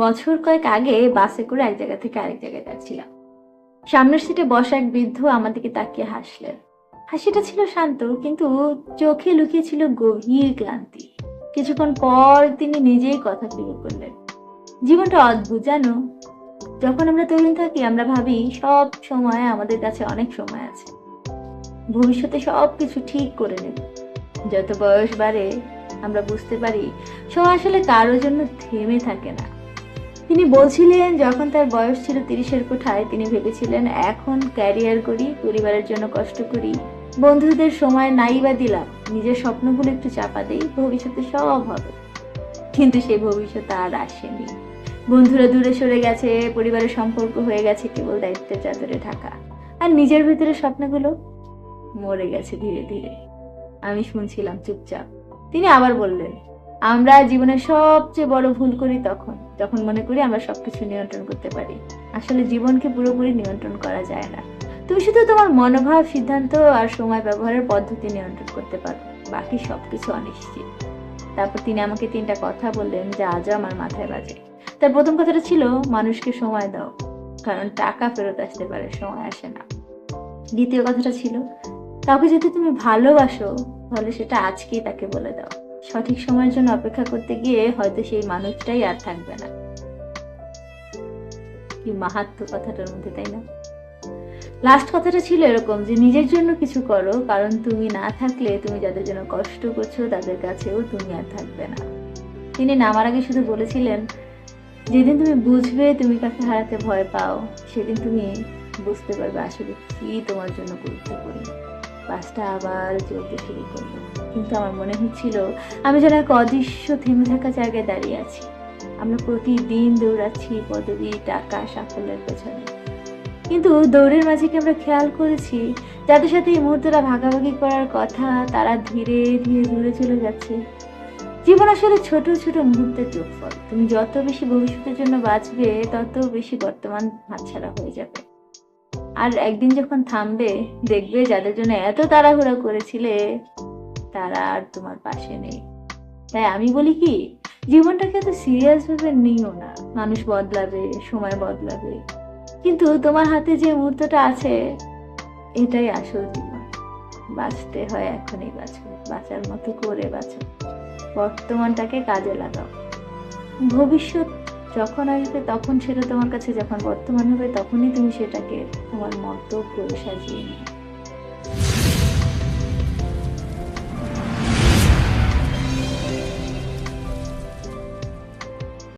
বছর কয়েক আগে বাসে করে এক জায়গা থেকে আরেক জায়গায় যাচ্ছিলাম। সামনের সিটে বসা এক বৃদ্ধ আমার দিকে তাকিয়ে হাসলেন। হাসিটা ছিল শান্ত, কিন্তু চোখে লুকিয়ে ছিল গভীর ক্লান্তি। কিছুক্ষণ পর তিনি নিজেই কথা শুরু করলেন। জীবনটা অদ্ভুত জানো। যখন আমরা তরুণ থাকি আমরা ভাবি সব সময় আমাদের কাছে অনেক সময় আছে, ভবিষ্যতে সবকিছু ঠিক করে নেব। যত বয়স বাড়ে আমরা বুঝতে পারি সময় আসলে কারোর জন্য থেমে থাকে না। তিনি বলছিলেন যখন তার বয়স ছিল 30-এর কোঠায় তিনি ভেবেছিলেন এখন ক্যারিয়ার করি, পরিবারের জন্য কষ্ট করি, বন্ধুদের সময় নাই বা দিলাম, নিজের স্বপ্নগুলো একটু চাপা দেই, ভবিষ্যতে সব হবে। কিন্তু সেই ভবিষ্যৎ আর আসেনি। বন্ধুরা দূরে সরে গেছে, পরিবারের সম্পর্ক হয়ে গেছে কেবল দায়িত্বের চাদরে ঢাকা, আর নিজের ভিতরে স্বপ্নগুলো মরে গেছে ধীরে ধীরে। আমি শুনছিলাম চুপচাপ। তিনি আবার বললেন, আমরা জীবনের সবচেয়ে বড় ভুল করি তখন যখন মনে করি আমরা সবকিছু নিয়ন্ত্রণ করতে পারি। আসলে জীবনকে পুরোপুরি নিয়ন্ত্রণ করা যায় না। তুমি শুধু তোমার মনোভাব, সিদ্ধান্ত আর সময় ব্যবহারের পদ্ধতি নিয়ন্ত্রণ করতে পারো, বাকি সবকিছু অনিশ্চিত। তারপর তিনি আমাকে 3টা কথা বললেন যা আজও আমার মাথায় বাজে। তার প্রথম কথাটা ছিল মানুষকে সময় দাও, কারণ টাকা ফেরত আসতে পারে, সময় আসে না। দ্বিতীয় কথাটা ছিল কাউকে যদি তুমি ভালোবাসো তাহলে সেটা আজকেই তাকে বলে দাও। সঠিক সময়ের জন্য অপেক্ষা করতে গিয়ে হয়তো সেই মানুষটাই আর থাকবে না। কি মাহাত্ম্য কথাটার মধ্যে, তাই না? লাস্ট কথাটা ছিল এরকম যে নিজের জন্য কিছু করো, কারণ তুমি না থাকলে তুমি যাদের জন্য কষ্ট করছো তাদের কাছেও তুমি আর থাকবে না। তিনি নামার আগে শুধু বলেছিলেন, যেদিন তুমি বুঝবে তুমি কাকে হারাতে ভয় পাও সেদিন তুমি বুঝতে পারবে আসলে কি তোমার জন্য গুরুত্বপূর্ণ। বাসটা আবার চলতে শুরু করলো, কিন্তু আমার মনে হচ্ছিল আমি যেন এক অদৃশ্য থেমে থাকা জায়গায় দাঁড়িয়ে আছি। আমরা প্রতিদিন দৌড়াচ্ছি পদবি, টাকা, সাফল্যের পেছনে, কিন্তু দৌড়ের মাঝে কি আমরা খেয়াল করেছি যাদের সাথে এই মুহূর্তটা ভাগাভাগি করার কথা তারা ধীরে ধীরে দূরে চলে যাচ্ছে। জীবন আসলে ছোট ছোট মুহূর্তের যোগফল। তুমি যত বেশি ভবিষ্যতের জন্য বাঁচবে তত বেশি বর্তমান হাতছাড়া হয়ে যাবে। আর একদিন যখন থামবে দেখবে যাদের জন্য এত তাড়াহুড়া করেছিলে তারা আর তোমার পাশে নেই। তাই আমি বলি কি, জীবনটাকে এত সিরিয়াস ভাবে নিও না। মানুষ বদলাবে, সময় বদলাবে, কিন্তু তোমার হাতে যে মুহূর্তটা আছে এটাই আসল জীবন। বাঁচতে হয় এখনই বাঁচো, বাঁচার মতো করে বাঁচো, বর্তমানটাকে কাজে লাগাও। ভবিষ্যৎ যখন আসবে তখন সেটা তোমার কাছে যখন বর্তমান হবে তখনই তুমি সেটাকে তোমার মতো করে সাজিয়ে নিও।